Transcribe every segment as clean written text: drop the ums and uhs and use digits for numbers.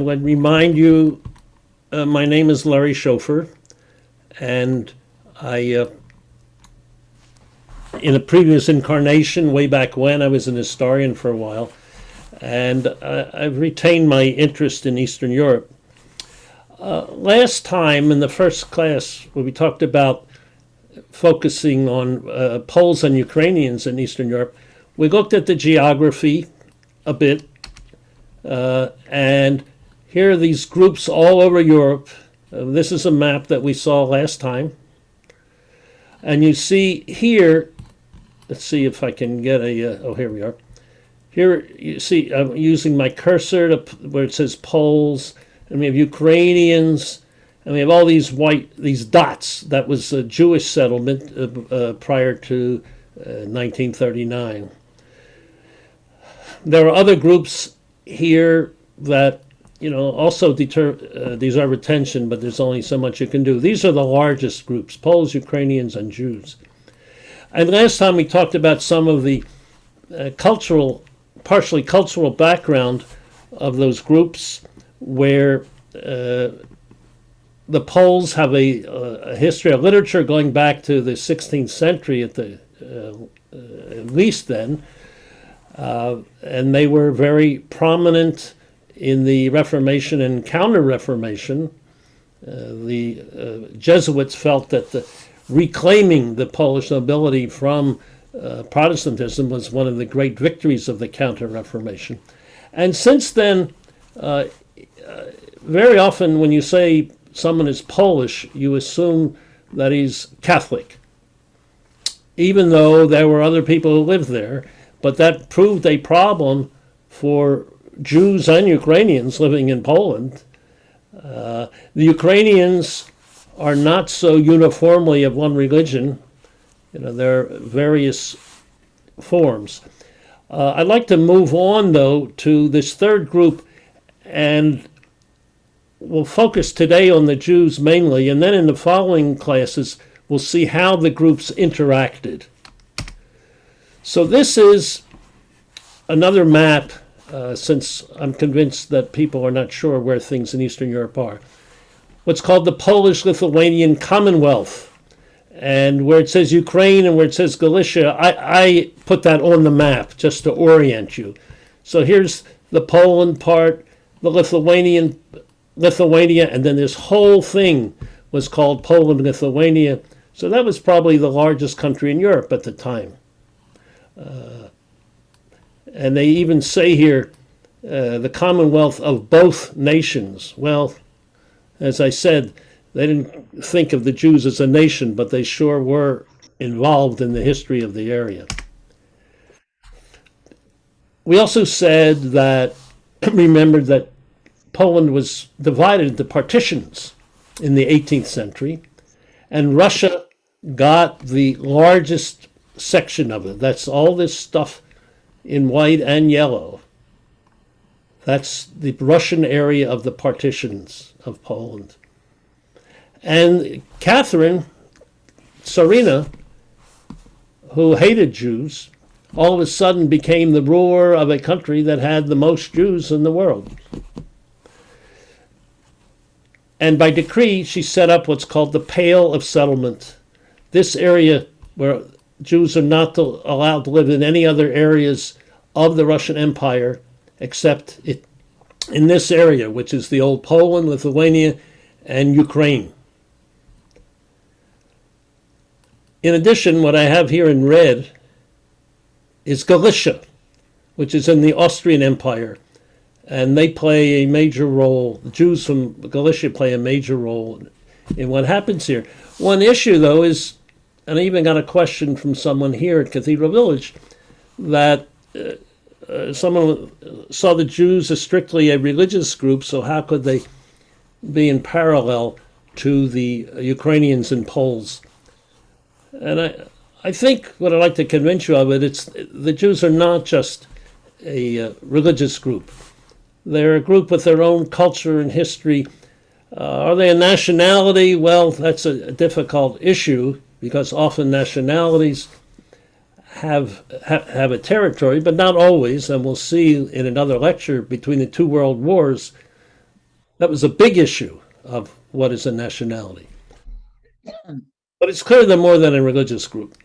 I would remind you, my name is Larry Schofer, and I, in a previous incarnation, way back when, I was an historian for a while, and I've retained my interest in Eastern Europe. Last time in the first class, where we talked about focusing on Poles and Ukrainians in Eastern Europe, we looked at the geography a bit, and here are these groups all over Europe. This is a map that we saw last time. And you see here, let's see if I can get a, oh, here we are. Here you see, I'm using my cursor to, where it says Poles, and we have Ukrainians, and we have all these these dots. That was a Jewish settlement prior to 1939. There are other groups here that also deserve attention, but there's only so much you can do. These are the largest groups: Poles, Ukrainians, and Jews. And last time we talked about some of the partially cultural background of those groups, where the Poles have a history of literature going back to the 16th century at least then, and they were very prominent in the Reformation and Counter-Reformation. The Jesuits felt that reclaiming the Polish nobility from Protestantism was one of the great victories of the Counter-Reformation. And since then, very often when you say someone is Polish, you assume that he's Catholic, even though there were other people who lived there. But that proved a problem for Jews and Ukrainians living in Poland. The Ukrainians are not so uniformly of one religion. There are various forms. I'd like to move on, though, to this third group, and we'll focus today on the Jews mainly, and then in the following classes, we'll see how the groups interacted. So this is another map, since I'm convinced that people are not sure where things in Eastern Europe are. What's called the Polish-Lithuanian Commonwealth. And where it says Ukraine and where it says Galicia, I put that on the map just to orient you. So here's the Poland part, the Lithuania, and then this whole thing was called Poland-Lithuania. So that was probably the largest country in Europe at the time. And they even say here, the Commonwealth of both nations. Well, as I said, they didn't think of the Jews as a nation, but they sure were involved in the history of the area. We also said that, remembered that Poland was divided into partitions in the 18th century, and Russia got the largest section of it. That's all this stuff in white and yellow. That's the Russian area of the partitions of Poland. And Catherine, Tsarina, who hated Jews, all of a sudden became the ruler of a country that had the most Jews in the world. And by decree, she set up what's called the Pale of Settlement. This area where Jews are not allowed to live in any other areas of the Russian Empire except in this area, which is the old Poland, Lithuania, and Ukraine. In addition, what I have here in red is Galicia, which is in the Austrian Empire, and they play a major role. The Jews from Galicia play a major role in what happens here. One issue, though, is, and I even got a question from someone here at Cathedral Village, that someone saw the Jews as strictly a religious group, so how could they be in parallel to the Ukrainians and Poles? And I think what I'd like to convince you of it's the Jews are not just a religious group. They're a group with their own culture and history. Are they a nationality? Well, that's a difficult issue, because often nationalities have a territory, but not always. And we'll see in another lecture, between the two world wars, That was a big issue of what is a nationality. But it's clear they're more than a religious group.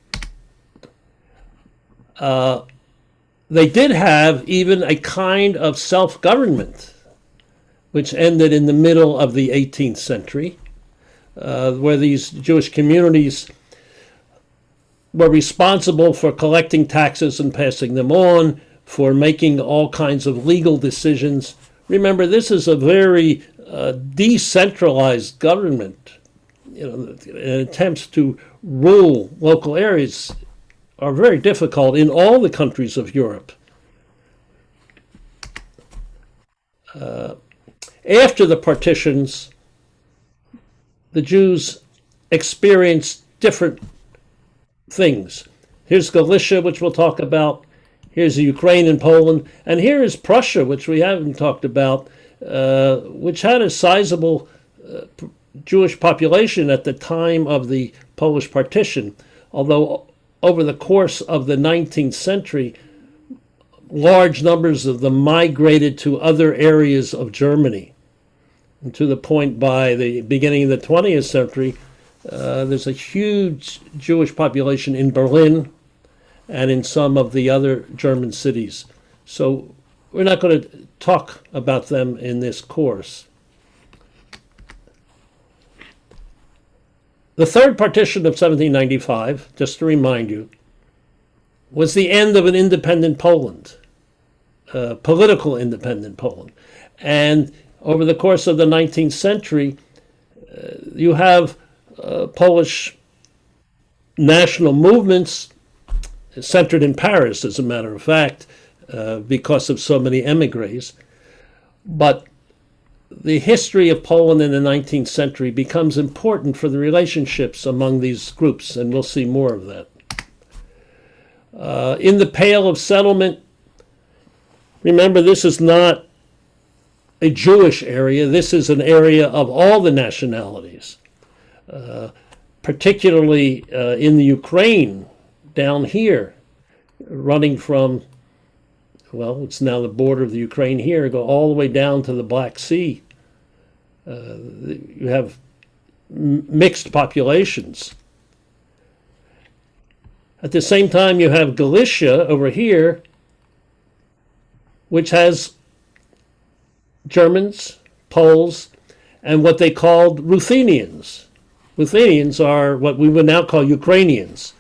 Uh, they did have even a kind of self government, which ended in the middle of the 18th century, where these Jewish communities were responsible for collecting taxes and passing them on, for making all kinds of legal decisions. Remember, this is a very decentralized government. Attempts to rule local areas are very difficult in all the countries of Europe. After the partitions, the Jews experienced different things. Here's Galicia, which we'll talk about. Here's the Ukraine and Poland. And here is Prussia, which we haven't talked about, which had a sizable Jewish population at the time of the Polish partition, although over the course of the 19th century, large numbers of them migrated to other areas of Germany. And to the point by the beginning of the 20th century, there's a huge Jewish population in Berlin and in some of the other German cities. So we're not going to talk about them in this course. The third partition of 1795, just to remind you, was the end of an independent Poland, political independent Poland. And over the course of the 19th century, you have Polish national movements centered in Paris, as a matter of fact, because of so many emigres. But the history of Poland in the 19th century becomes important for the relationships among these groups, and we'll see more of that. In the Pale of Settlement, remember, this is not a Jewish area. This is an area of all the nationalities, particularly in the Ukraine, down here, running from, well, it's now the border of the Ukraine here, go all the way down to the Black Sea. You have mixed populations. At the same time, you have Galicia over here, which has Germans, Poles, and what they called Ruthenians. Ruthenians are what we would now call Ukrainians.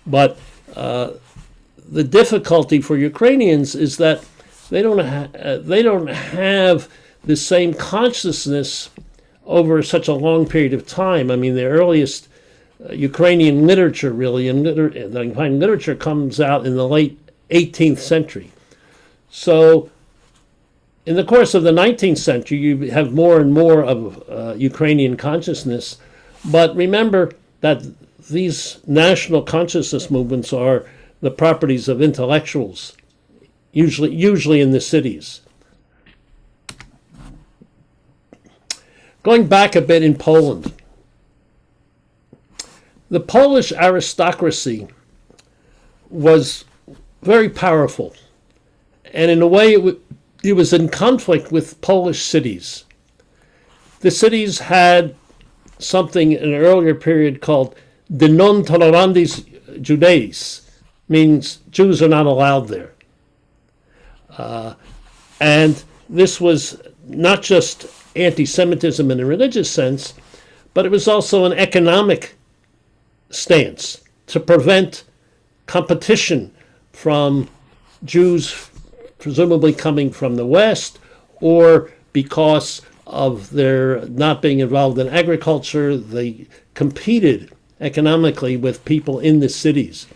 But the difficulty for Ukrainians is that they don't have the same consciousness over such a long period of time. I mean, the earliest Ukrainian literature, really, and literature comes out in the late 18th century. So in the course of the 19th century, you have more and more of Ukrainian consciousness. But remember that these national consciousness movements are the properties of intellectuals, usually in the cities. Going back a bit in Poland, the Polish aristocracy was very powerful, and in a way it was in conflict with Polish cities. The cities had something in an earlier period called de non tolerandis Judaeis, means Jews are not allowed there. And this was not just anti-Semitism in a religious sense, but it was also an economic stance to prevent competition from Jews presumably coming from the West, or because of their not being involved in agriculture, they competed economically with people in the cities.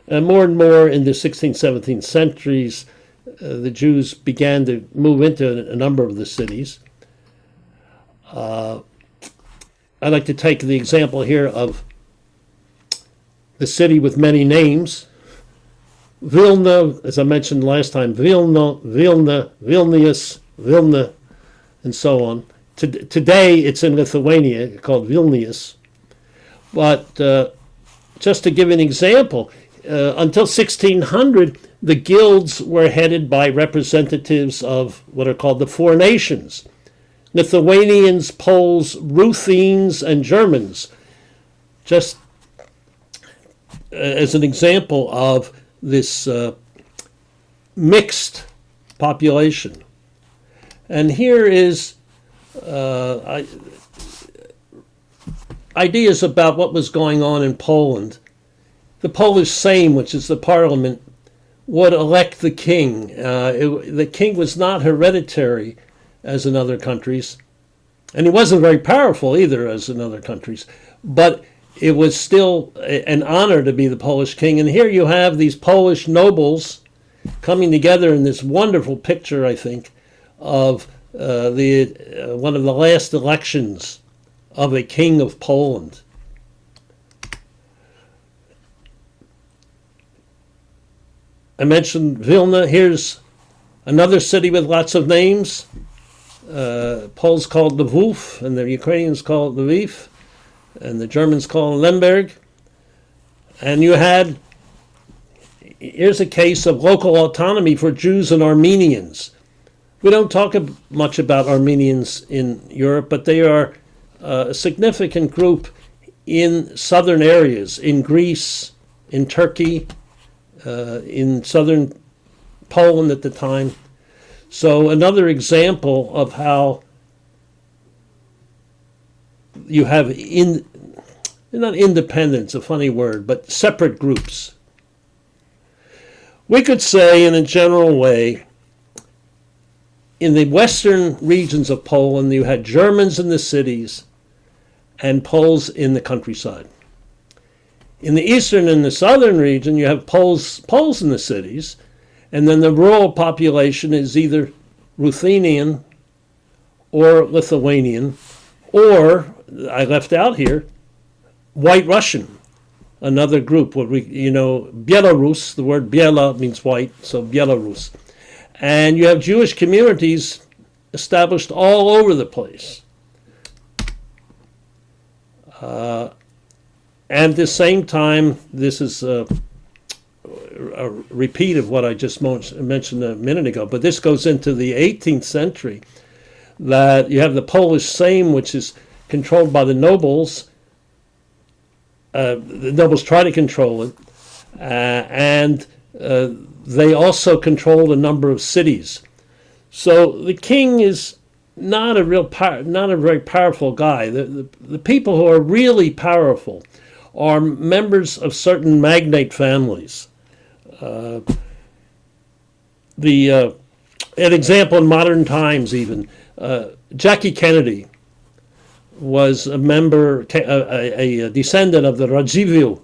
More and more in the 16th, 17th centuries, the Jews began to move into a number of the cities. I'd like to take the example here of the city with many names. Vilna, as I mentioned last time, Vilnius, Vilna, and so on. Today it's in Lithuania, called Vilnius. But just to give an example, until 1600, the guilds were headed by representatives of what are called the four nations. Lithuanians, Poles, Ruthenes, and Germans, just as an example of this mixed population. And here is ideas about what was going on in Poland. The Polish Sejm, which is the parliament, would elect the king. The king was not hereditary as in other countries, and he wasn't very powerful either as in other countries, but it was still an honor to be the Polish king. And here you have these Polish nobles coming together in this wonderful picture, I think, of one of the last elections of a king of Poland. I mentioned Vilna. Here's another city with lots of names. Poles call it Lvov, and the Ukrainians call it Lviv, and the Germans call it Lemberg. And here's a case of local autonomy for Jews and Armenians. We don't talk much about Armenians in Europe, but they are a significant group in southern areas, in Greece, in Turkey, in southern Poland at the time. So another example of how you have not independence, a funny word, but separate groups. We could say in a general way, in the western regions of Poland, you had Germans in the cities and Poles in the countryside. In the eastern and the southern region, you have Poles in the cities, and then the rural population is either Ruthenian or Lithuanian, or, I left out here, White Russian, another group. Belarus, the word Biela means white, so Belarus. And you have Jewish communities established all over the place. And at the same time, this is a repeat of what I just mentioned a minute ago, but this goes into the 18th century, that you have the Polish Sejm, which is controlled by the nobles. The nobles try to control it, and they also controlled a number of cities. So the king is not a very powerful guy. The people who are really powerful are members of certain magnate families. An example in modern times, even Jackie Kennedy was a descendant of the Radziwiłł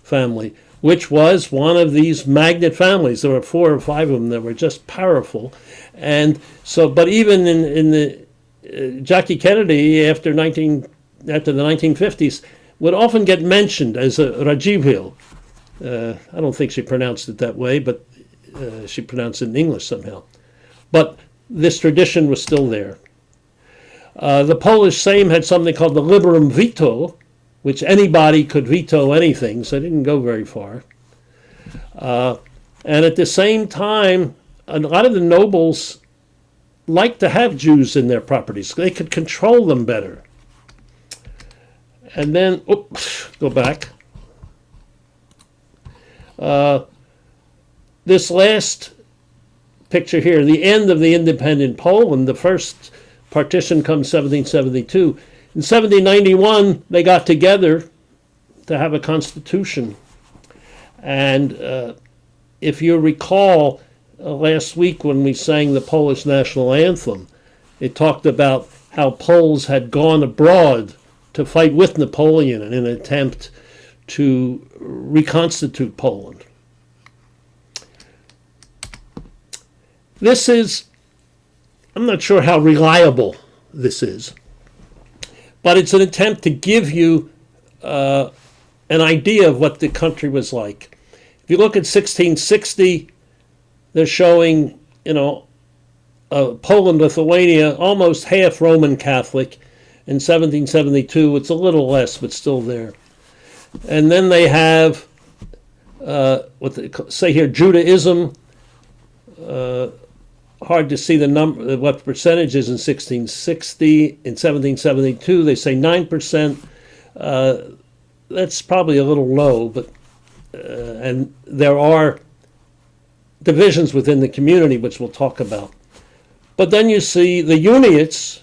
family, which was one of these magnate families. There were 4 or 5 of them that were just powerful, and so. But even in the Jackie Kennedy after the 1950s would often get mentioned as a Radziwiłł. I don't think she pronounced it that way, but she pronounced it in English somehow. But this tradition was still there. The Polish Sejm had something called the liberum veto, which anybody could veto anything, so it didn't go very far. And at the same time, a lot of the nobles liked to have Jews in their properties. They could control them better. And then, go back. This last picture here, the end of the independent Poland, the first partition comes 1772. In 1791, they got together to have a constitution. And if you recall, last week when we sang the Polish national anthem, it talked about how Poles had gone abroad to fight with Napoleon in an attempt to reconstitute Poland. This is, I'm not sure how reliable this is, but it's an attempt to give you an idea of what the country was like. If you look at 1660, they're showing, Poland, Lithuania, almost half Roman Catholic. In 1772, it's a little less, but still there. And then they have what they say here, Judaism, hard to see the number, what percentage is in 1660. In 1772, they say 9%. That's probably a little low, but and there are divisions within the community, which we'll talk about. But then you see the Uniates,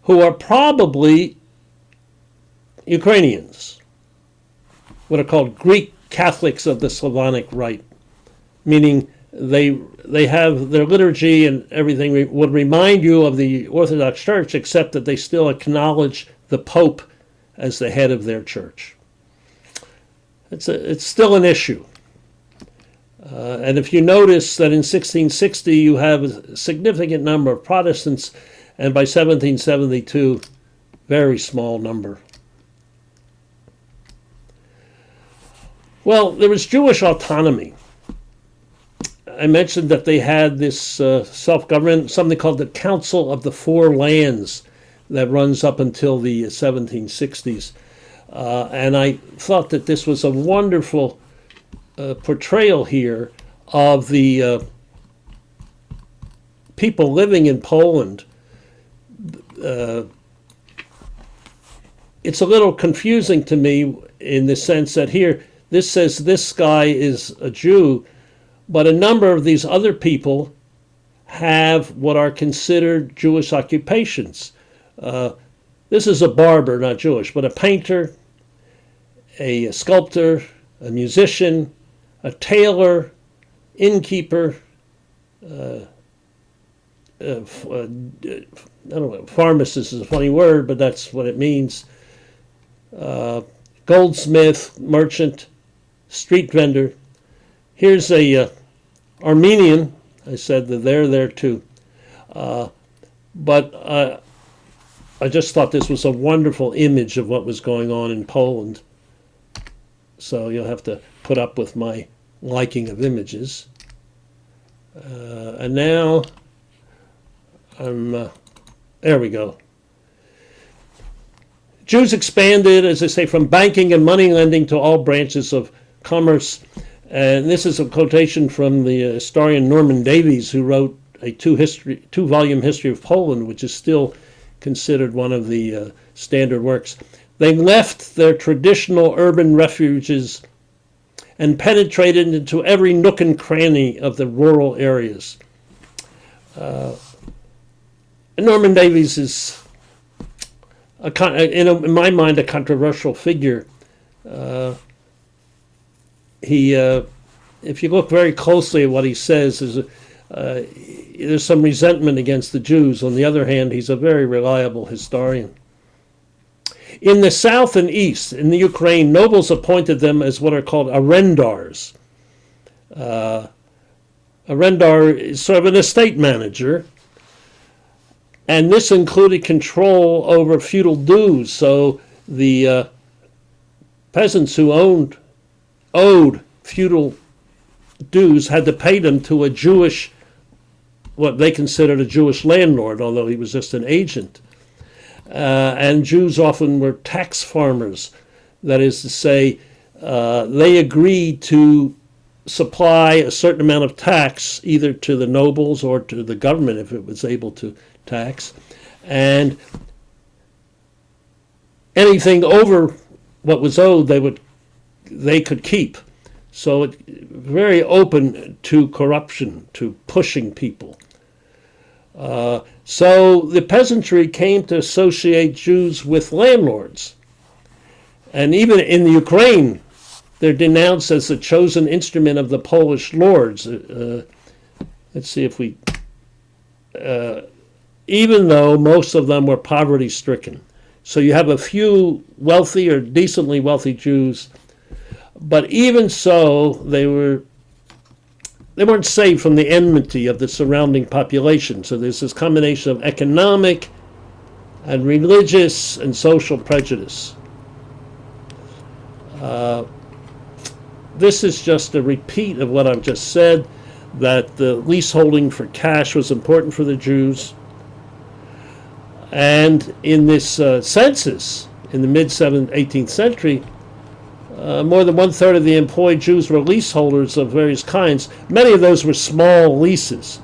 who are probably Ukrainians, what are called Greek Catholics of the Slavonic Rite, meaning they have their liturgy and everything would remind you of the Orthodox Church, except that they still acknowledge the Pope as the head of their church. It's still an issue. And if you notice that in 1660 you have a significant number of Protestants, and by 1772, very small number. Well, there was Jewish autonomy. I mentioned that they had this self-government, something called the Council of the Four Lands, that runs up until the 1760s. And I thought that this was a wonderful portrayal here of the people living in Poland. It's a little confusing to me in the sense that here, this says this guy is a Jew, but a number of these other people have what are considered Jewish occupations. This is a barber, not Jewish, but a painter, a sculptor, a musician, a tailor, innkeeper, I don't know, pharmacist is a funny word, but that's what it means. Goldsmith, merchant, street vendor. Here's a Armenian. I said that they're there too. But I just thought this was a wonderful image of what was going on in Poland. So you'll have to put up with my liking of images. And now there we go. Jews expanded, as I say, from banking and money lending to all branches of commerce. And this is a quotation from the historian Norman Davies, who wrote a two-volume history of Poland, which is still considered one of the standard works. They left their traditional urban refuges and penetrated into every nook and cranny of the rural areas. Norman Davies is, in my mind, a controversial figure. If you look very closely at what he says, there's some resentment against the Jews. On the other hand, he's a very reliable historian. In the south and east, in the Ukraine, nobles appointed them as what are called arendars. Arendar is sort of an estate manager, and this included control over feudal dues. So the peasants who owed feudal dues had to pay them to a Jewish, what they considered a Jewish landlord, although he was just an agent. And Jews often were tax farmers. That is to say, they agreed to supply a certain amount of tax either to the nobles or to the government if it was able to tax. And anything over what was owed, they could keep. So it very open to corruption, to pushing people. So the peasantry came to associate Jews with landlords. And even in the Ukraine, they're denounced as the chosen instrument of the Polish lords. Let's see if we... even though most of them were poverty-stricken. So you have a few wealthy or decently wealthy Jews, but even so, they weren't saved from the enmity of the surrounding population. So there's this combination of economic and religious and social prejudice. This is just a repeat of what I've just said, that the leaseholding for cash was important for the Jews. And in this census, in the mid-18th century, more than one-third of the employed Jews were leaseholders of various kinds. Many of those were small leases.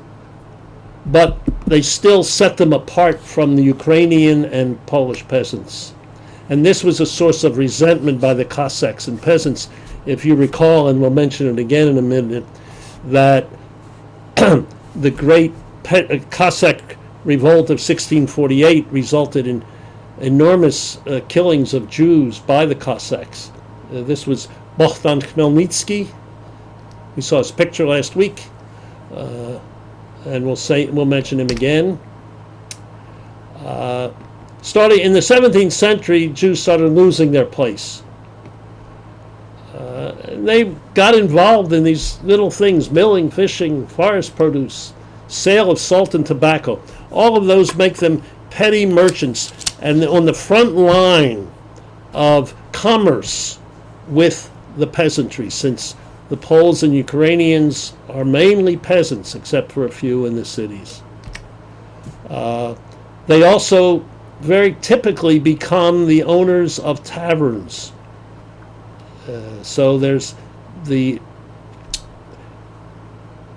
but they still set them apart from the Ukrainian and Polish peasants. And this was a source of resentment by the Cossacks and peasants. If you recall, and we'll mention it again in a minute, that the great Cossack revolt of 1648 resulted in enormous killings of Jews by the Cossacks. This was Bohdan Khmelnytsky. We saw his picture last week, and we'll mention him again. Starting in the 17th century, Jews started losing their place. They got involved in these little things: milling, fishing, forest produce, sale of salt and tobacco. All of those make them petty merchants and on the front line of commerce with the peasantry, since the Poles and Ukrainians are mainly peasants, except for a few in the cities. They also very typically become the owners of taverns. So there's the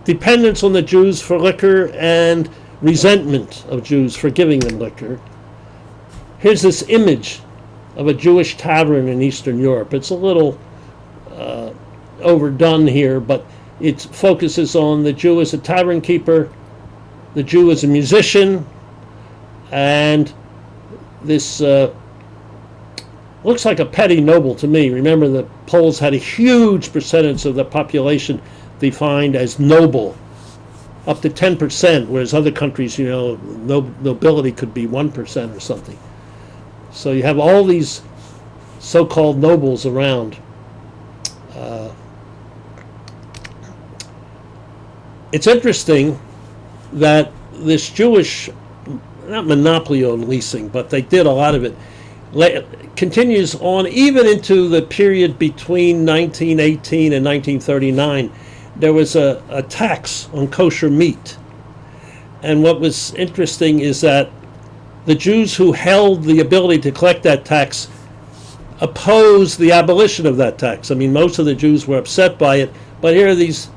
dependence on the Jews for liquor and resentment of Jews for giving them liquor. Here's this image of a Jewish tavern in Eastern Europe. It's a little overdone here, but it focuses on the Jew as a tavern keeper, the Jew as a musician, and this looks like a petty noble to me. Remember, the Poles had a huge percentage of the population defined as noble, up to 10%, whereas other countries, nobility could be 1% or something. So you have all these so-called nobles around. It's interesting that this Jewish, not monopoly on leasing, but they did a lot of it, continues on even into the period between 1918 and 1939. There was a tax on kosher meat. And what was interesting is that the Jews who held the ability to collect that tax opposed the abolition of that tax. I mean, most of the Jews were upset by it, but here are these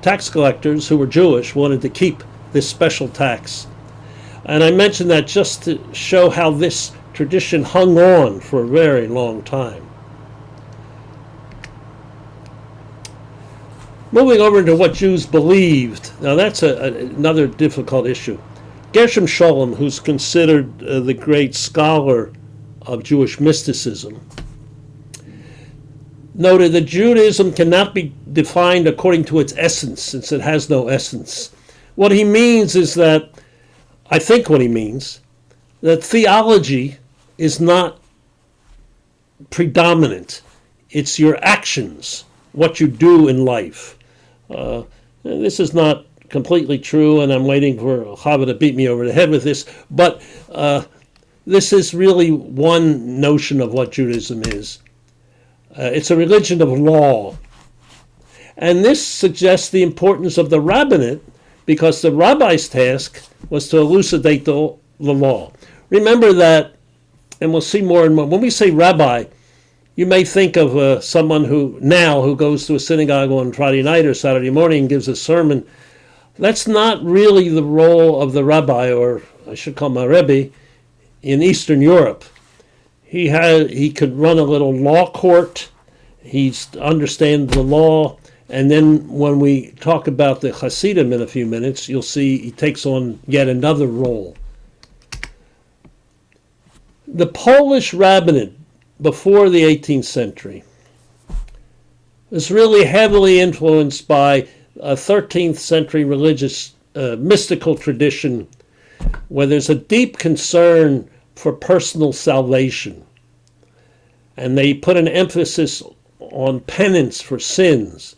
tax collectors who were Jewish wanted to keep this special tax. And I mention that just to show how this tradition hung on for a very long time. Moving over into what Jews believed. Now that's another difficult issue. Gershom Scholem, who's considered the great scholar of Jewish mysticism, noted that Judaism cannot be defined according to its essence, since it has no essence. What he means is that, I think what he means, that theology is not predominant. It's your actions, what you do in life. This is not completely true, and I'm waiting for Chava to beat me over the head with this, but this is really one notion of what Judaism is. It's a religion of law. And this suggests the importance of the rabbinate, because the rabbi's task was to elucidate the law. Remember that, and we'll see more and more, when we say rabbi, you may think of someone who goes to a synagogue on Friday night or Saturday morning and gives a sermon. That's not really the role of the rabbi, or I should call him a rebbe, in Eastern Europe. He could run a little law court. He understands the law. And then when we talk about the Hasidim in a few minutes, you'll see he takes on yet another role. The Polish rabbinate before the 18th century was really heavily influenced by a 13th century religious mystical tradition where there's a deep concern for personal salvation. And they put an emphasis on penance for sins.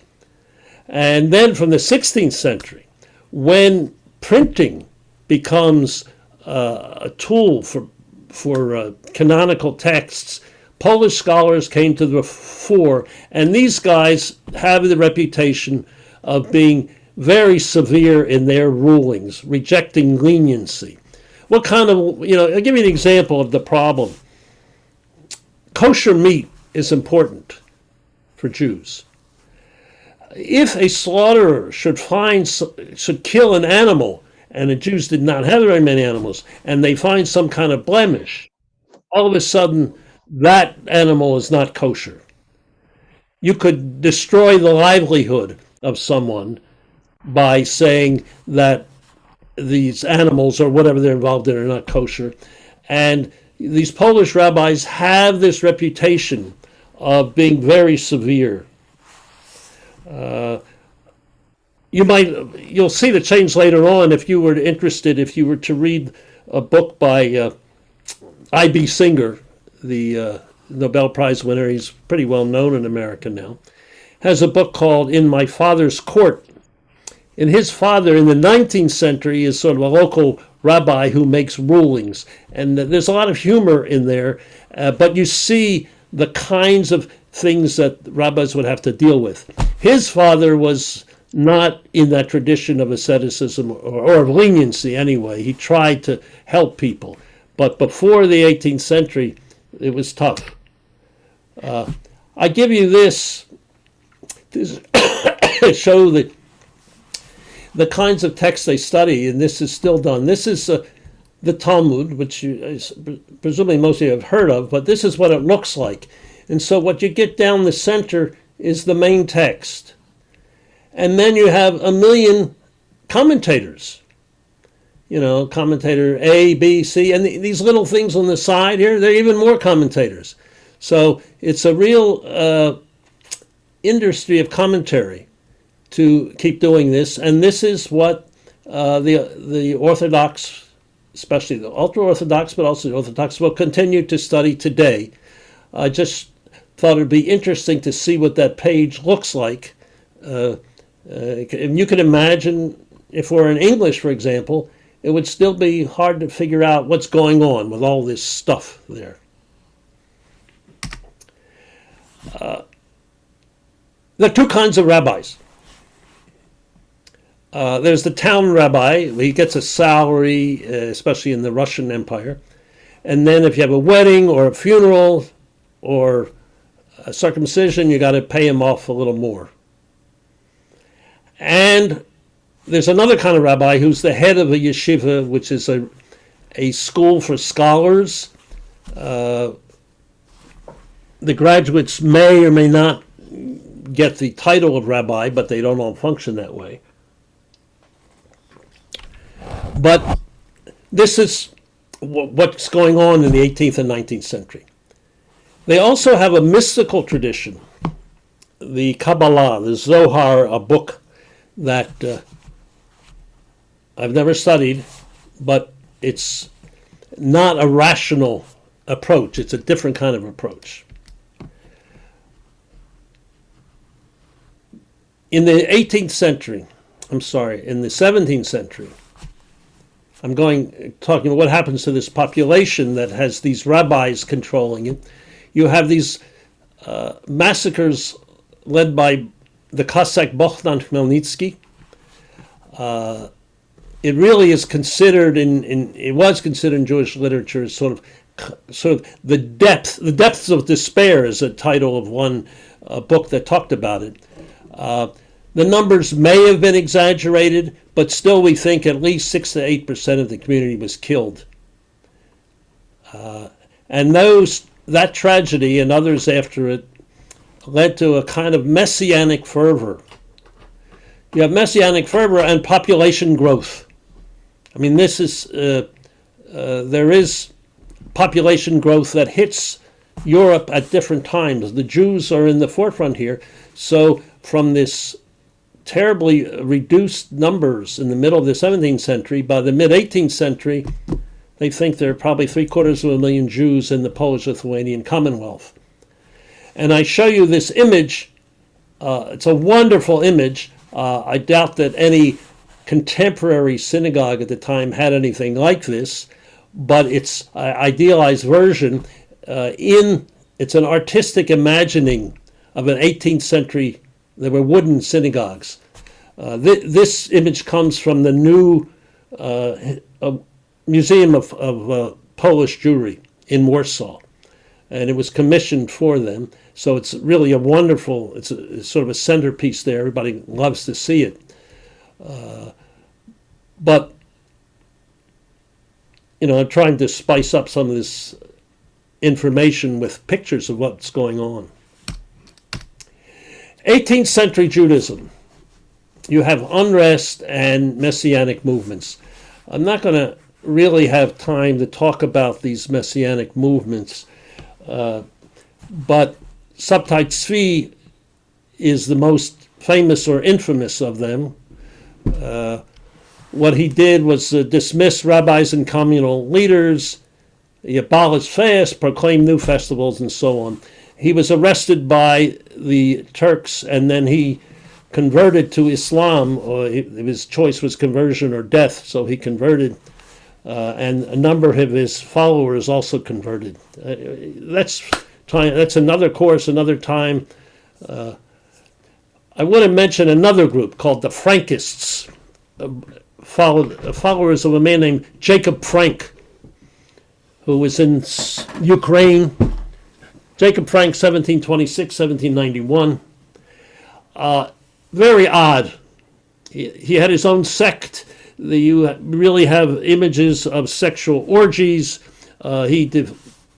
And then from the 16th century, when printing becomes a tool for canonical texts, Polish scholars came to the fore, and these guys have the reputation of being very severe in their rulings, rejecting leniency. What kind of, I'll give you an example of the problem. Kosher meat is important for Jews. If a slaughterer should kill an animal and the Jews did not have very many animals, and they find some kind of blemish, all of a sudden that animal is not kosher. You could destroy the livelihood of someone by saying that these animals or whatever they're involved in are not kosher. And these Polish rabbis have this reputation of being very severe. You'll see the change later on if you were interested, if you were to read a book by I.B. Singer, the Nobel Prize winner. He's pretty well known in America now. Has a book called In My Father's Court. And his father in the 19th century is sort of a local rabbi who makes rulings. And there's a lot of humor in there, but you see the kinds of things that rabbis would have to deal with. His father was not in that tradition of asceticism or of leniency anyway. He tried to help people. But before the 18th century, it was tough. I give you this to show the kinds of texts they study, and this is still done. This is the Talmud, which presumably most of you have heard of, but this is what it looks like. And so what you get down the center is the main text. And then you have a million commentators. You know, commentator A, B, C, and these little things on the side here, they're even more commentators. So it's a real industry of commentary to keep doing this, and this is what the Orthodox, especially the ultra-Orthodox, but also the Orthodox, will continue to study today. I just thought it'd be interesting to see what that page looks like. And you can imagine, if we're in English, for example, it would still be hard to figure out what's going on with all this stuff there. There are two kinds of rabbis. There's the town rabbi. He gets a salary, especially in the Russian Empire. And then if you have a wedding or a funeral or a circumcision, you got to pay him off a little more. And there's another kind of rabbi who's the head of a yeshiva, which is a school for scholars. The graduates may or may not get the title of rabbi, but they don't all function that way. But this is what's going on in the 18th and 19th century. They also have a mystical tradition, the Kabbalah, the Zohar, a book that I've never studied, but it's not a rational approach. It's a different kind of approach. In the 18th century, in the 17th century, I'm talking about what happens to this population that has these rabbis controlling it. You have these massacres led by the Cossack Bohdan Khmelnytsky. It really is considered it was considered in Jewish literature as sort of the depths of despair is a title of one book that talked about it. The numbers may have been exaggerated, but still we think at least 6 to 8% of the community was killed. And that tragedy and others after it led to a kind of messianic fervor. You have messianic fervor and population growth. I mean, there is population growth that hits Europe at different times. The Jews are in the forefront here. So from this terribly reduced numbers in the middle of the 17th century, by the mid-18th century, they think there are probably 750,000 Jews in the Polish-Lithuanian Commonwealth. And I show you this image. It's a wonderful image. I doubt that any contemporary synagogue at the time had anything like this, but it's an idealized version. It's an artistic imagining of an 18th century. There were wooden synagogues. This image comes from the new Museum of Polish Jewry in Warsaw, and it was commissioned for them. So it's really a wonderful, it's sort of a centerpiece there. Everybody loves to see it. But I'm trying to spice up some of this information with pictures of what's going on. 18th century Judaism. You have unrest and messianic movements. I'm not going to really have time to talk about these messianic movements, but Sabtai Tzvi is the most famous or infamous of them. What he did was dismiss rabbis and communal leaders. He abolished fast, proclaimed new festivals, and so on. He was arrested by the Turks, and then he converted to Islam, or his choice was conversion or death, so he converted, and a number of his followers also converted. That's another course, another time. I want to mention another group called the Frankists, followers of a man named Jacob Frank, who was in Ukraine. Jacob Frank, 1726, 1791. Very odd. He had his own sect. You really have images of sexual orgies. He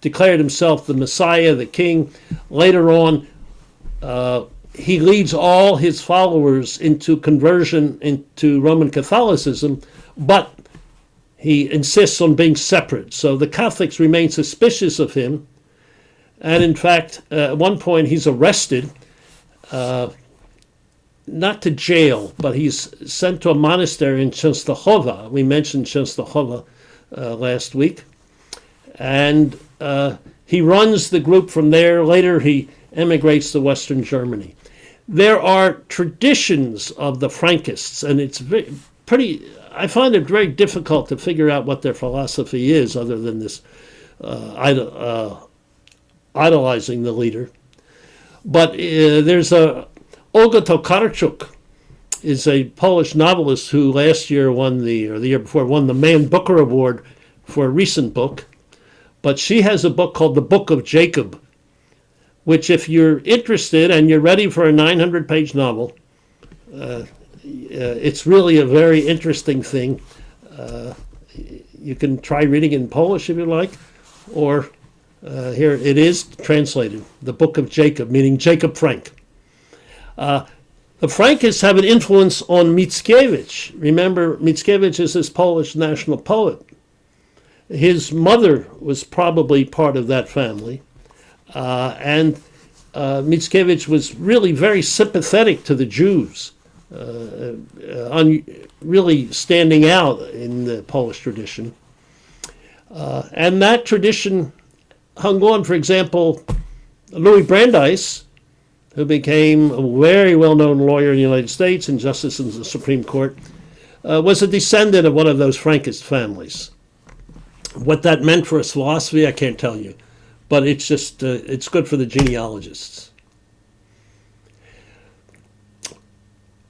declared himself the Messiah, the king. Later on, he leads all his followers into conversion into Roman Catholicism, but he insists on being separate. So the Catholics remain suspicious of him. And in fact, at one point he's arrested, not to jail, but he's sent to a monastery in Częstochowa. We mentioned Częstochowa last week. And he runs the group from there. Later he emigrates to Western Germany. There are traditions of the Frankists, and it's I find it very difficult to figure out what their philosophy is other than this idolizing the leader. But there's Olga Tokarczuk is a Polish novelist who last year or the year before won the Man Booker Award for a recent book. But she has a book called The Book of Jacob, which if you're interested and you're ready for a 900-page novel, it's really a very interesting thing. You can try reading in Polish if you like, or here it is translated, The Book of Jacob, meaning Jacob Frank. The Frankists have an influence on Mickiewicz. Remember, Mickiewicz is this Polish national poet. His mother was probably part of that family. And Mickiewicz was really very sympathetic to the Jews, really standing out in the Polish tradition. And that tradition hung on. For example, Louis Brandeis, who became a very well-known lawyer in the United States and justice in the Supreme Court, was a descendant of one of those Frankist families. What that meant for his philosophy, I can't tell you. But it's just, it's good for the genealogists.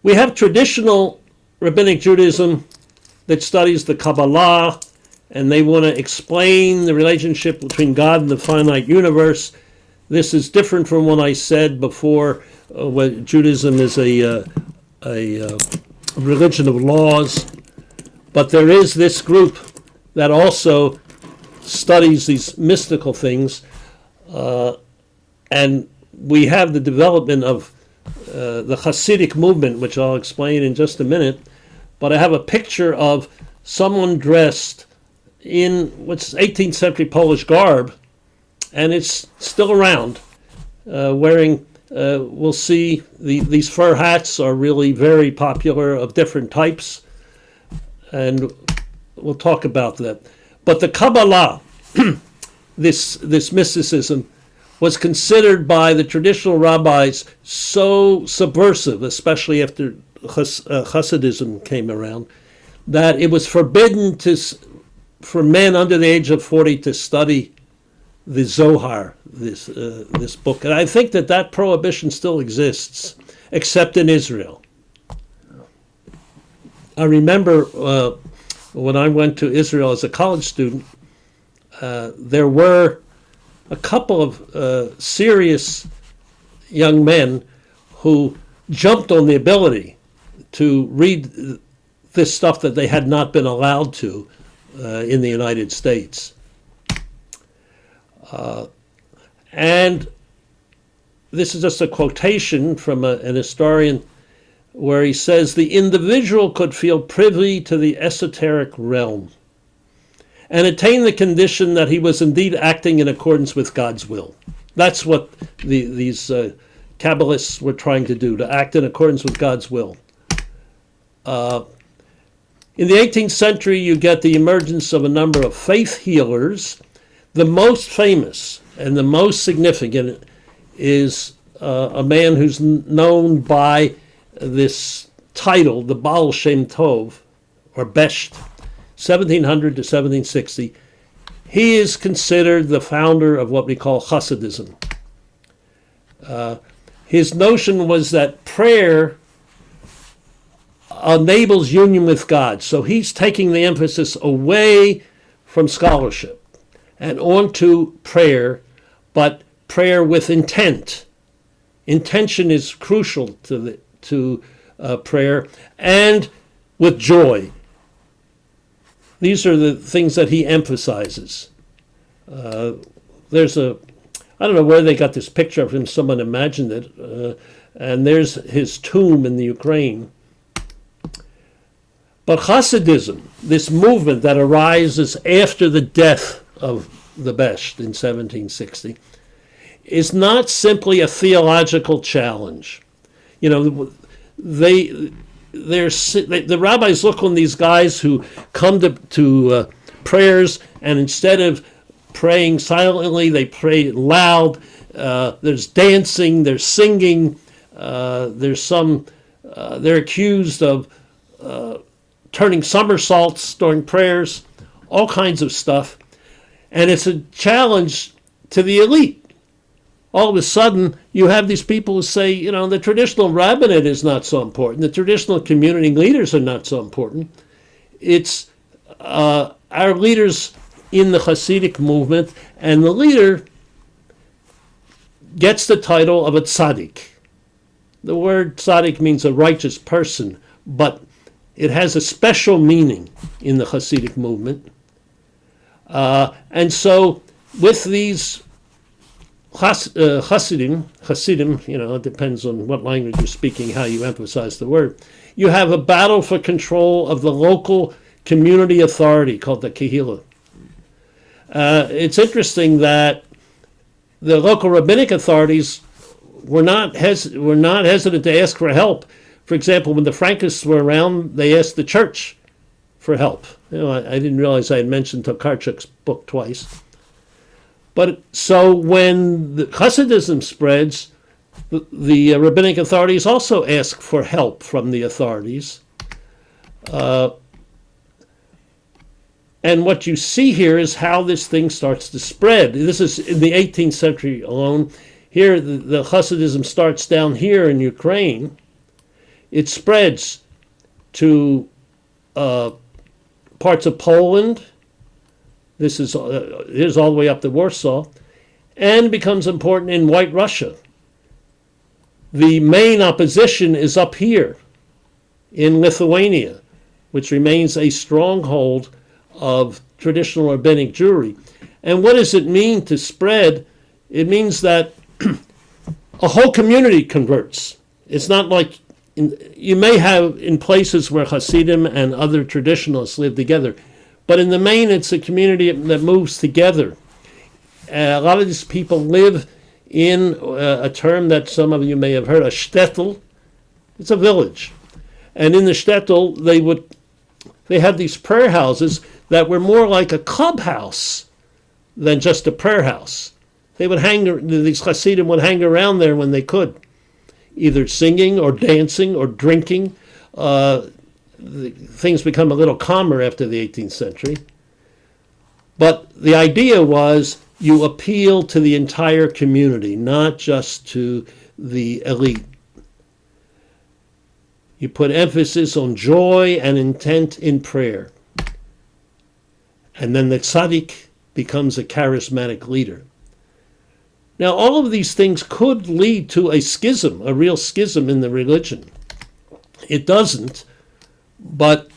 We have traditional rabbinic Judaism that studies the Kabbalah, and they want to explain the relationship between God and the finite universe. This is different from what I said before, when Judaism is a religion of laws. But there is this group that also studies these mystical things, and we have the development of the Hasidic movement, which I'll explain in just a minute. But I have a picture of someone dressed in what's 18th century Polish garb, and it's still around, wearing, we'll see, these fur hats are really very popular, of different types, and we'll talk about that. But the Kabbalah, this mysticism, was considered by the traditional rabbis so subversive, especially after Hasidism came around, that it was forbidden for men under the age of 40 to study the Zohar, this book. And I think that prohibition still exists, except in Israel. I remember when I went to Israel as a college student, there were a couple of serious young men who jumped on the ability to read this stuff that they had not been allowed to, in the United States. And this is just a quotation from an historian where he says, the individual could feel privy to the esoteric realm and attain the condition that he was indeed acting in accordance with God's will. That's what these Kabbalists were trying to do, to act in accordance with God's will. In the 18th century, you get the emergence of a number of faith healers. The most famous and the most significant is a man who's known by this title, the Baal Shem Tov, or Besht, 1700 to 1760. He is considered the founder of what we call Hasidism. His notion was that prayer enables union with God. So he's taking the emphasis away from scholarship and onto prayer, but prayer with intent. Intention is crucial to prayer, and with joy. These are the things that he emphasizes. There's I don't know where they got this picture of him, someone imagined it, and there's his tomb in the Ukraine. But Hasidism, this movement that arises after the death of the Besht in 1760, is not simply a theological challenge. You know, the rabbis look on these guys who come to prayers, and instead of praying silently, they pray loud. There's dancing, there's singing, they're accused of turning somersaults during prayers, all kinds of stuff. And it's a challenge to the elite. All of a sudden, you have these people who say, you know, the traditional rabbinate is not so important. The traditional community leaders are not so important. It's our leaders in the Hasidic movement, and the leader gets the title of a tzaddik. The word tzaddik means a righteous person, but it has a special meaning in the Hasidic movement. And so with these Hasidim, you know, it depends on what language you're speaking, how you emphasize the word, you have a battle for control of the local community authority called the Kehillah. It's interesting that the local rabbinic authorities were not hesitant to ask for help. For example, when the Frankists were around, they asked the church for help. You know, I didn't realize I had mentioned Tokarczuk's book twice. But so when the Hasidism spreads, the rabbinic authorities also ask for help from the authorities. And what you see here is how this thing starts to spread. This is in the 18th century alone. Here, the Hasidism starts down here in Ukraine. It spreads to parts of Poland. This is here's all the way up to Warsaw, and becomes important in White Russia. The main opposition is up here in Lithuania, which remains a stronghold of traditional rabbinic Jewry. And what does it mean to spread? It means that a whole community converts. It's not like you may have in places where Hasidim and other traditionalists live together, but in the main, it's a community that moves together. A lot of these people live in a term that some of you may have heard, a shtetl. It's a village. And in the shtetl, they had these prayer houses that were more like a clubhouse than just a prayer house. These Hasidim would hang around there when they could, either singing or dancing or drinking. Things become a little calmer after the 18th century. But the idea was you appeal to the entire community, not just to the elite. You put emphasis on joy and intent in prayer. And then the tzaddik becomes a charismatic leader. Now, all of these things could lead to a schism, a real schism in the religion. It doesn't, but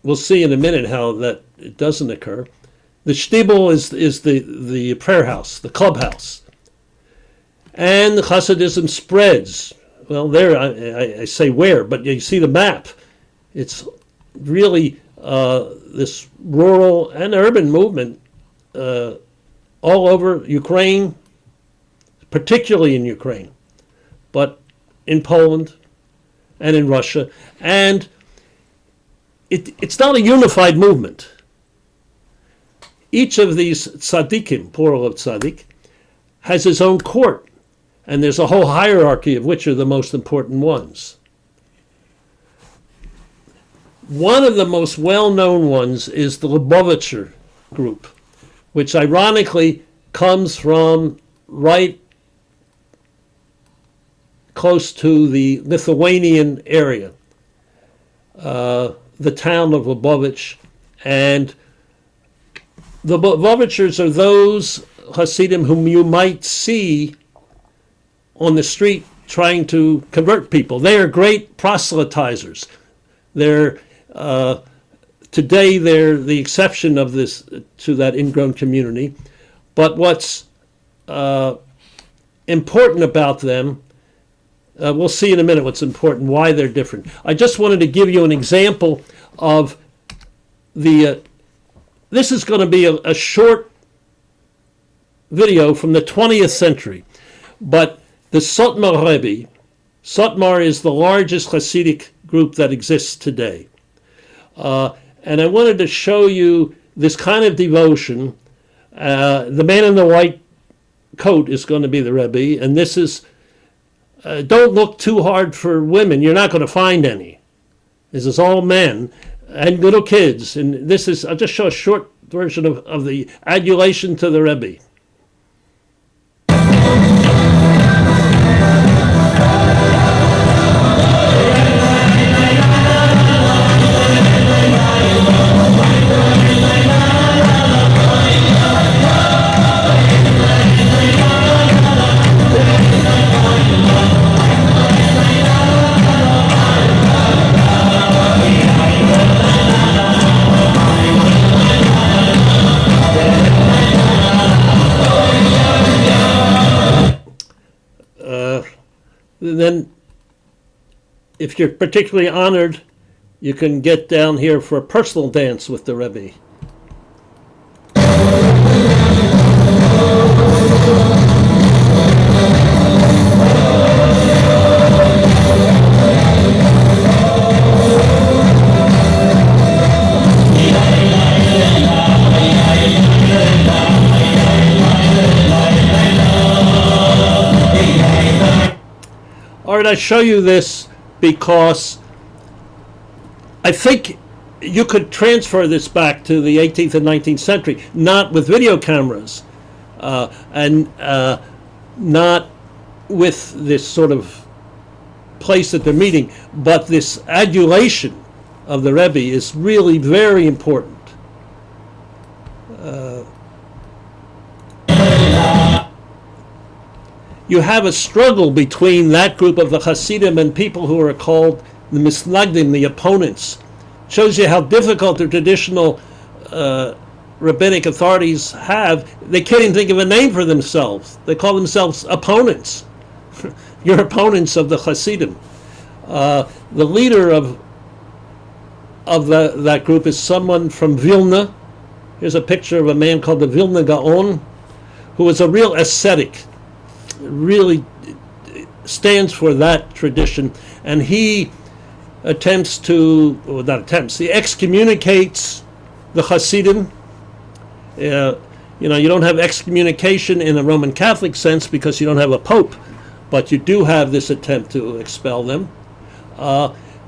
we'll see in a minute how that it doesn't occur. The shtibel is the prayer house, the clubhouse. And the Hasidism spreads. Well, there, I say where, but you see the map. It's really this rural and urban movement all over Ukraine, particularly in Ukraine, but in Poland and in Russia. And it's not a unified movement. Each of these tzaddikim, plural of tzaddik, has his own court, and there's a whole hierarchy of which are the most important ones. One of the most well-known ones is the Lubavitcher group, which ironically comes from right close to the Lithuanian area, the town of Lubavitch. And the Lubavitchers are those Hasidim whom you might see on the street trying to convert people. They are great proselytizers. Today they're the exception of this to that ingrown community. But what's important about them, we'll see in a minute what's important, why they're different. I just wanted to give you an example of the. This is going to be a short video from the 20th century, but the Satmar Rebbe. Satmar is the largest Hasidic group that exists today. And I wanted to show you this kind of devotion. The man in the white coat is going to be the Rebbe, and this is, don't look too hard for women. You're not going to find any. This is all men and little kids. And this is, I'll just show a short version of the adulation to the Rebbe. Then, if you're particularly honored, you can get down here for a personal dance with the Rebbe. All right, I show you this because I think you could transfer this back to the 18th and 19th century, not with video cameras, and not with this sort of place at the meeting, but this adulation of the Rebbe is really very important. You have a struggle between that group of the Hasidim and people who are called the Misnagdim, the opponents. Shows you how difficult the traditional rabbinic authorities have. They can't even think of a name for themselves. They call themselves opponents. You're opponents of the Hasidim. The leader of that group is someone from Vilna. Here's a picture of a man called the Vilna Gaon, who was a real ascetic. Really stands for that tradition, and he attempts to, well, not attempts, he excommunicates the Hasidim. You don't have excommunication in a Roman Catholic sense because you don't have a pope, but you do have this attempt to expel them.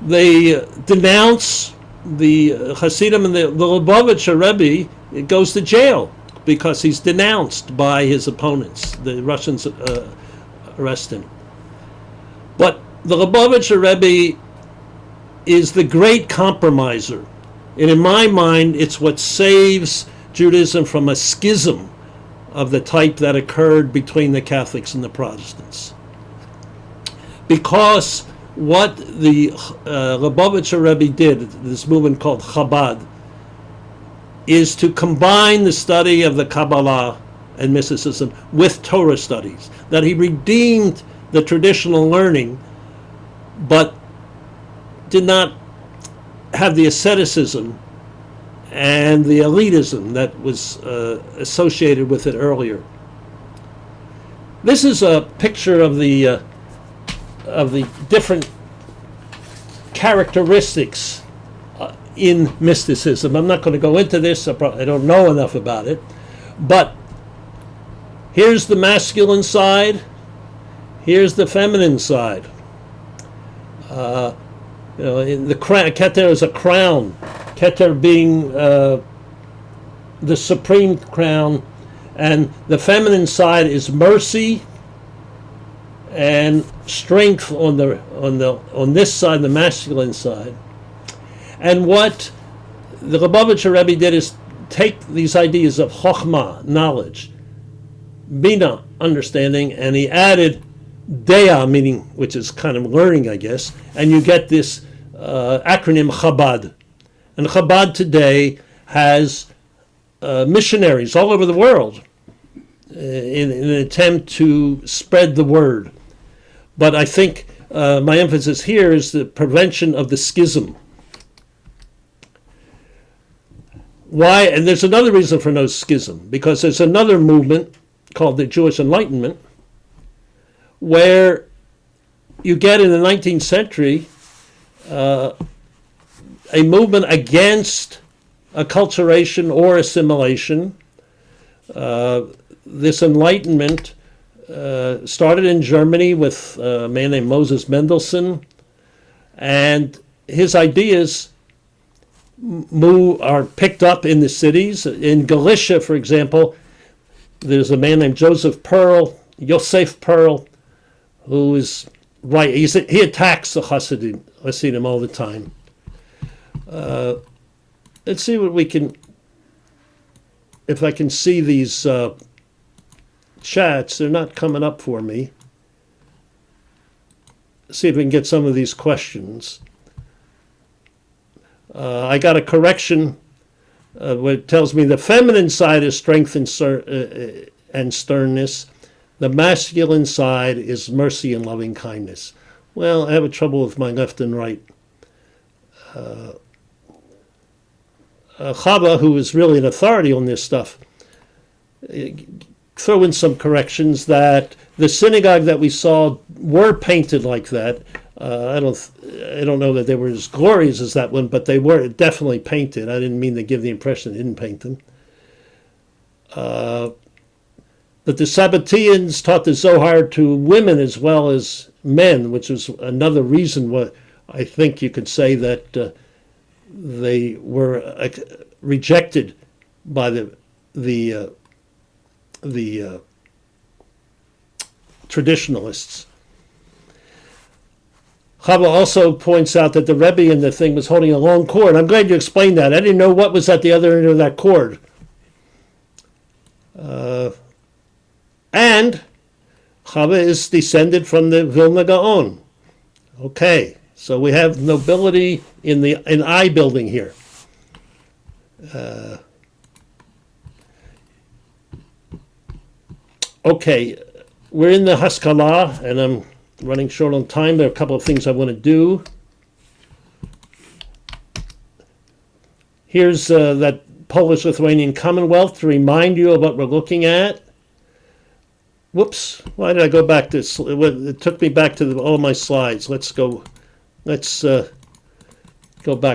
They denounce the Hasidim, and the Lubavitcher Rebbe goes to jail because he's denounced by his opponents. The Russians arrest him. But the Lubavitcher Rebbe is the great compromiser. And in my mind, it's what saves Judaism from a schism of the type that occurred between the Catholics and the Protestants. Because what the Lubavitcher Rebbe did, this movement called Chabad, is to combine the study of the Kabbalah and mysticism with Torah studies, that he redeemed the traditional learning, but did not have the asceticism and the elitism that was associated with it earlier. This is a picture of the different characteristics in mysticism. I'm not going to go into this. I don't know enough about it, but here's the masculine side. Here's the feminine side. In the crown, Keter is a crown. Keter being the supreme crown, and the feminine side is mercy and strength on this side, the masculine side. And what the Lubavitcher Rebbe did is take these ideas of chokhmah, knowledge, bina, understanding, and he added dea, meaning, which is kind of learning, I guess, and you get this acronym Chabad. And Chabad today has missionaries all over the world in an attempt to spread the word. But I think my emphasis here is the prevention of the schism. Why? And there's another reason for no schism, because there's another movement called the Jewish Enlightenment, where you get in the 19th century a movement against acculturation or assimilation. This Enlightenment started in Germany with a man named Moses Mendelssohn, and his ideas are picked up in the cities. In Galicia, for example, there's a man named Yosef Pearl, who is right. He attacks the Hasidim all the time. Let's see what we can, if I can see these chats. They're not coming up for me. See if we can get some of these questions. I got a correction where it tells me the feminine side is strength and sternness. The masculine side is mercy and loving kindness. Well, I have a trouble with my left and right. Chava, who is really an authority on this stuff, throw in some corrections that the synagogue that we saw were painted like that. I don't know that they were as glorious as that one, but they were definitely painted. I didn't mean to give the impression they didn't paint them. But the Sabbateans taught the Zohar to women as well as men, which was another reason why I think you could say that they were rejected by the traditionalists. Chava also points out that the Rebbe in the thing was holding a long cord. I'm glad you explained that. I didn't know what was at the other end of that cord. And Chava is descended from the Vilna Gaon. Okay, so we have nobility in I building here. Okay, we're in the Haskalah, and I'm running short on time. There are a couple of things I want to do. Here's that Polish-Lithuanian Commonwealth to remind you of what we're looking at. Whoops, why did I go back to, it took me back to all my slides. Let's go back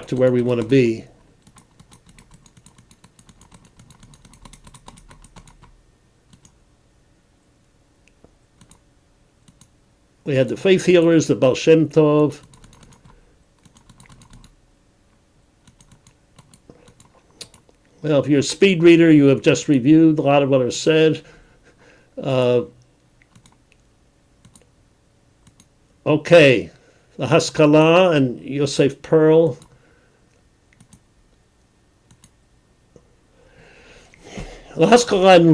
to where we want to be. We had the faith healers, the Baal Shem Tov. Well, if you're a speed reader, you have just reviewed a lot of what I said. Okay, the Haskalah and Yosef Pearl. The Haskalah in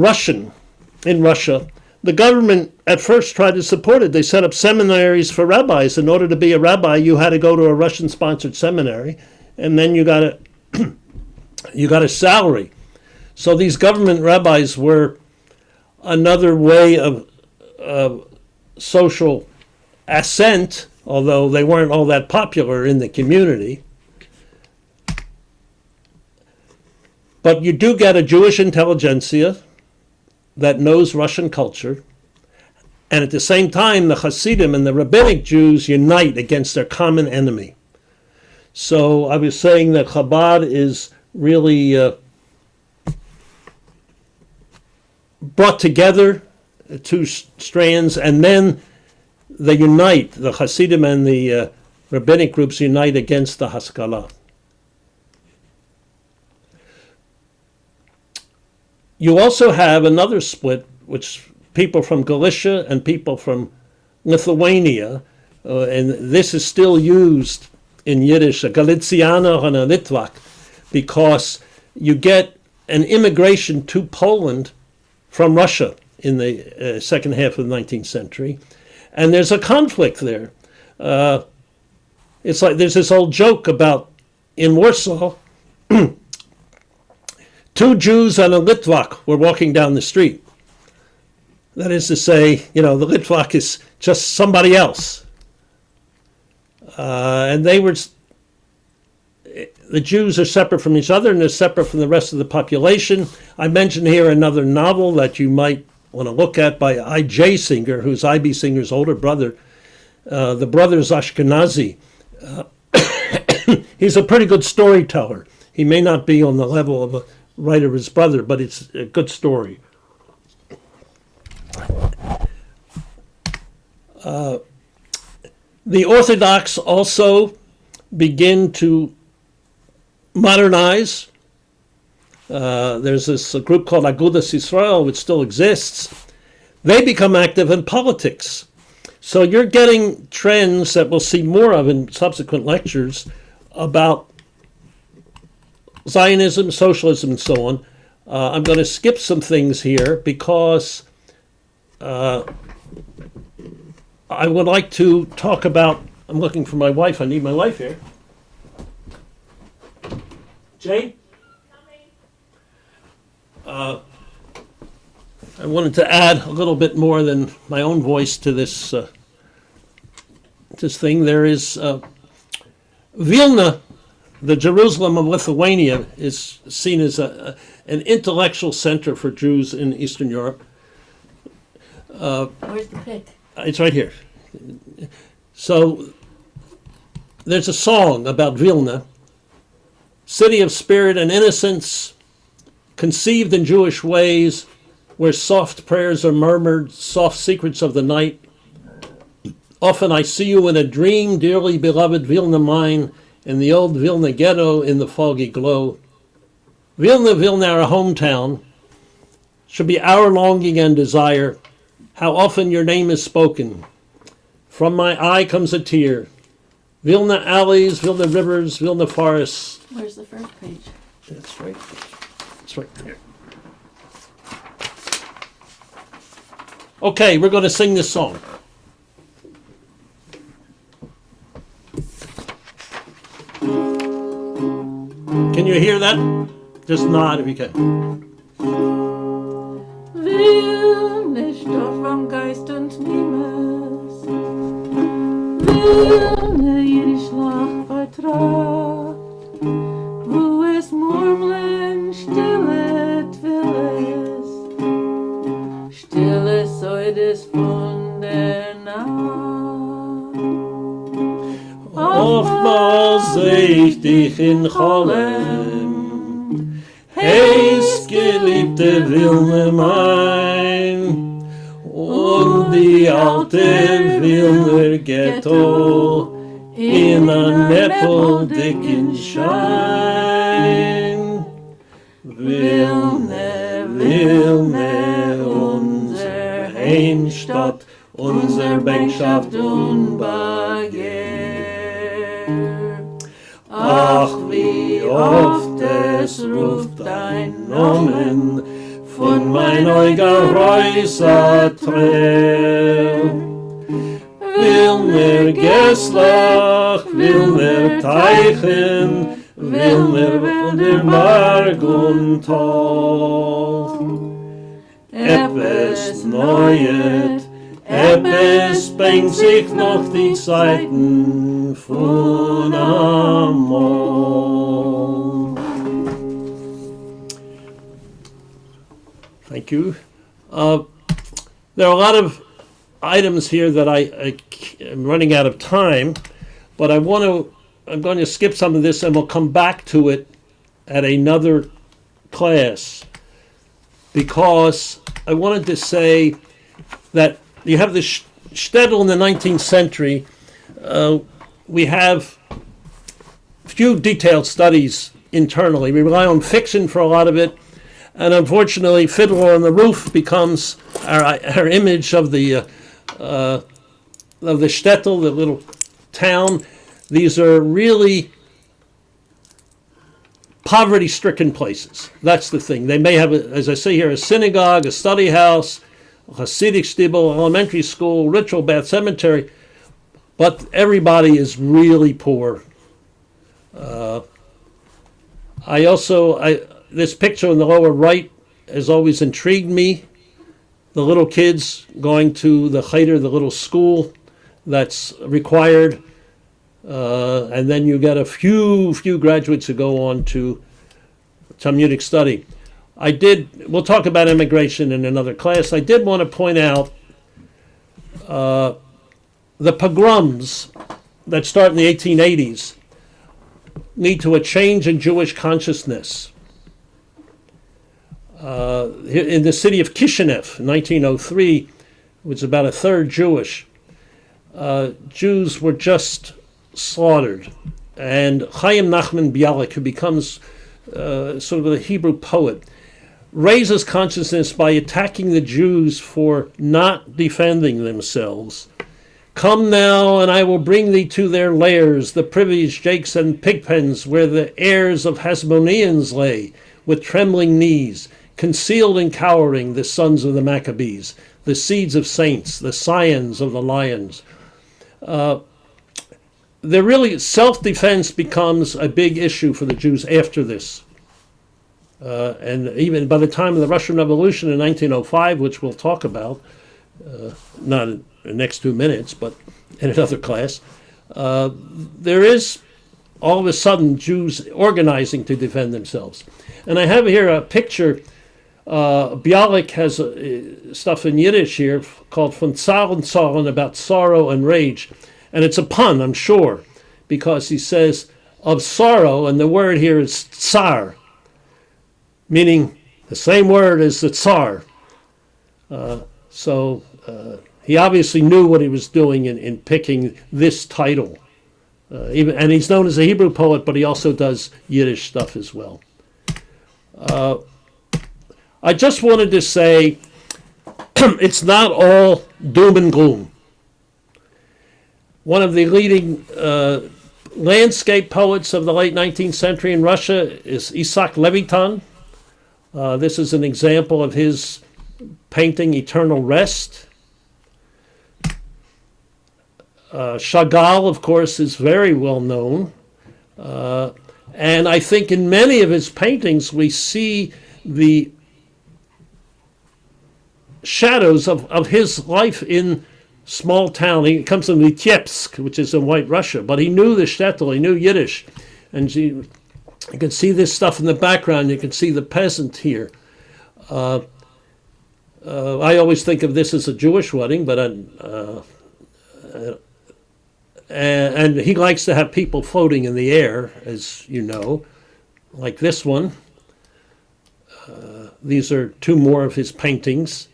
Russia, the government at first tried to support it. They set up seminaries for rabbis. In order to be a rabbi, you had to go to a Russian-sponsored seminary, and then you got to You got a salary. So these government rabbis were another way of social ascent, although they weren't all that popular in the community. But you do get a Jewish intelligentsia that knows Russian culture, and at the same time, the Hasidim and the rabbinic Jews unite against their common enemy. So I was saying that Chabad is really brought together, two strands, and then they unite, the Hasidim and the rabbinic groups unite against the Haskalah. You also have another split, which people from Galicia and people from Lithuania, and this is still used in Yiddish, a Galicianer and a Litvak, because you get an immigration to Poland from Russia in the second half of the 19th century, and there's a conflict there. It's like there's this old joke about in Warsaw, two Jews and a Litvak were walking down the street. That is to say, the Litvak is just somebody else. And the Jews are separate from each other and they're separate from the rest of the population. I mentioned here another novel that you might want to look at by I.J. Singer, who's I.B. Singer's older brother. The brother's Ashkenazi. He's a pretty good storyteller. He may not be on the level of a writer of his brother, but it's a good story. The Orthodox also begin to modernize. There's this group called Agudas Yisrael, which still exists. They become active in politics. So you're getting trends that we'll see more of in subsequent lectures about Zionism, socialism, and so on. I'm going to skip some things here because I would like to talk about, I'm looking for my wife. I need my wife here. Jane? I wanted to add a little bit more than my own voice to this thing. There is Vilna, the Jerusalem of Lithuania, is seen as an intellectual center for Jews in Eastern Europe. Where's the pic? It's right here. So there's a song about Vilna, city of spirit and innocence, conceived in Jewish ways, where soft prayers are murmured, soft secrets of the night. Often I see you in a dream, dearly beloved Vilna mine, in the old Vilna ghetto in the foggy glow. Vilna, Vilna, our hometown, should be our longing and desire. How often your name is spoken. From my eye comes a tear. Vilna alleys, Vilna rivers, Vilna forests. Where's the first page? That's right. It's right here. Okay, we're going to sing this song. Can you hear that? Just nod if you can. Will nicht doch vom Geist und Mimes, will ne Jiddisch Lach vertraut, wo es murmeln stille Twilis, stille Säudes von der Nacht. Oftmals seh ich dich in Cholem, heis geliebte Vilna mein, und die alte Vilner Ghetto in a neppeldicken Schein. Vilna, Vilna, unser Heimstatt, unser Bänkschaft unbegehr. Ach, wie oft es ruft dein Nomen von mein euger Häuser trell. Will mir Geslach, will mir Teichen, will never der Berg und Tal. Etwas Neues, etwas bringt sich noch die Zeiten von einmal. Thank you. There are a lot of items here that I am running out of time, but I'm going to skip some of this and we'll come back to it at another class, because I wanted to say that you have the shtetl in the 19th century. We have few detailed studies internally. We rely on fiction for a lot of it, and unfortunately, Fiddler on the Roof becomes our image of the shtetl, the little town. These are really poverty-stricken places. That's the thing. They may have, as I say here, a synagogue, a study house, a Hasidic shtibel, elementary school, ritual bath, cemetery, but everybody is really poor. This picture in the lower right has always intrigued me. The little kids going to the cheder, the little school that's required, and then you get a few graduates who go on to Talmudic study. We'll talk about immigration in another class. I did want to point out the pogroms that start in the 1880s lead to a change in Jewish consciousness. In the city of Kishinev in 1903, was about a third Jewish. Jews were just slaughtered. And Chaim Nachman Bialik, who becomes sort of a Hebrew poet, raises consciousness by attacking the Jews for not defending themselves. Come now, and I will bring thee to their lairs, the privies, jakes, and pigpens, where the heirs of Hasmoneans lay, with trembling knees, concealed and cowering, the sons of the Maccabees, the seeds of saints, the scions of the lions. Self-defense becomes a big issue for the Jews after this. And even by the time of the Russian Revolution in 1905, which we'll talk about, not in the next 2 minutes, but in another class, there is all of a sudden Jews organizing to defend themselves. And I have here a picture. Bialik has stuff in Yiddish here called Von Zar und Zorn, about sorrow and rage. And it's a pun, I'm sure, because he says of sorrow, and the word here is tsar, meaning the same word as the tsar. So he obviously knew what he was doing in picking this title. And he's known as a Hebrew poet, but he also does Yiddish stuff as well. I just wanted to say it's not all doom and gloom. One of the leading landscape poets of the late 19th century in Russia is Isaac Levitan. This is an example of his painting Eternal Rest. Chagall, of course, is very well known. And I think in many of his paintings we see the shadows of his life in small town. He comes from Vitebsk, which is in White Russia, but he knew the shtetl, he knew Yiddish. And you can see this stuff in the background. You can see the peasant here. I always think of this as a Jewish wedding, but and he likes to have people floating in the air, as you know, like this one. These are two more of his paintings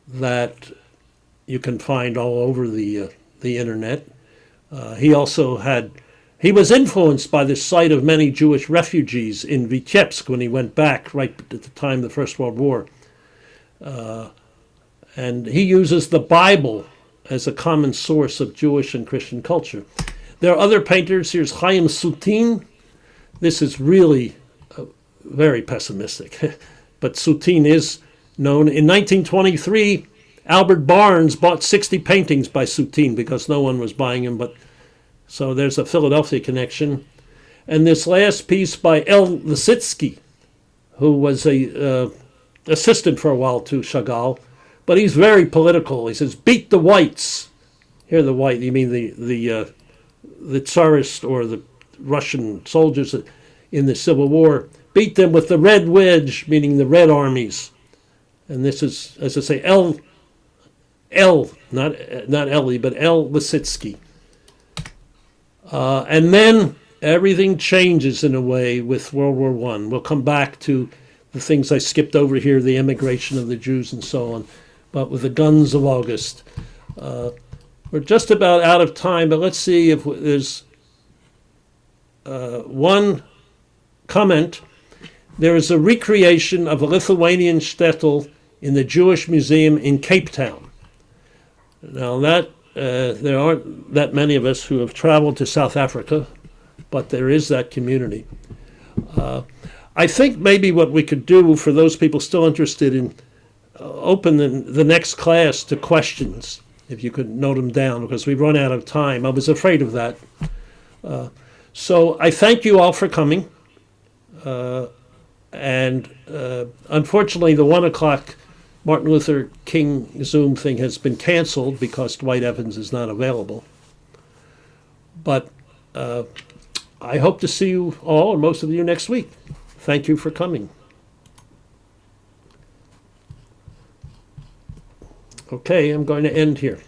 that you can find all over the internet. He was influenced by the sight of many Jewish refugees in Vitebsk when he went back right at the time of the First World War. And he uses the Bible as a common source of Jewish and Christian culture. There are other painters. Here's Chaim Soutine. This is really very pessimistic, but Soutine is known. In 1923, Albert Barnes bought 60 paintings by Soutine because no one was buying them. So there's a Philadelphia connection. And this last piece by L. Lisitsky, who was a assistant for a while to Chagall, but he's very political. He says, "Beat the whites." Here, the white, you mean the Tsarist or the Russian soldiers in the Civil War. Beat them with the red wedge, meaning the red armies. And this is, as I say, not Ellie, but L. Lisitsky. And then everything changes in a way with World War I. We'll come back to the things I skipped over here, the immigration of the Jews and so on. But with the guns of August, we're just about out of time, but let's see if there's one comment. There is a recreation of a Lithuanian shtetl in the Jewish Museum in Cape Town. Now that there aren't that many of us who have traveled to South Africa, but there is that community. I think maybe what we could do for those people still interested in open the next class to questions, if you could note them down, because we've run out of time. I was afraid of that. So I thank you all for coming. And unfortunately, the 1 o'clock Martin Luther King Zoom thing has been canceled because Dwight Evans is not available. But I hope to see you all, or most of you, next week. Thank you for coming. Okay, I'm going to end here.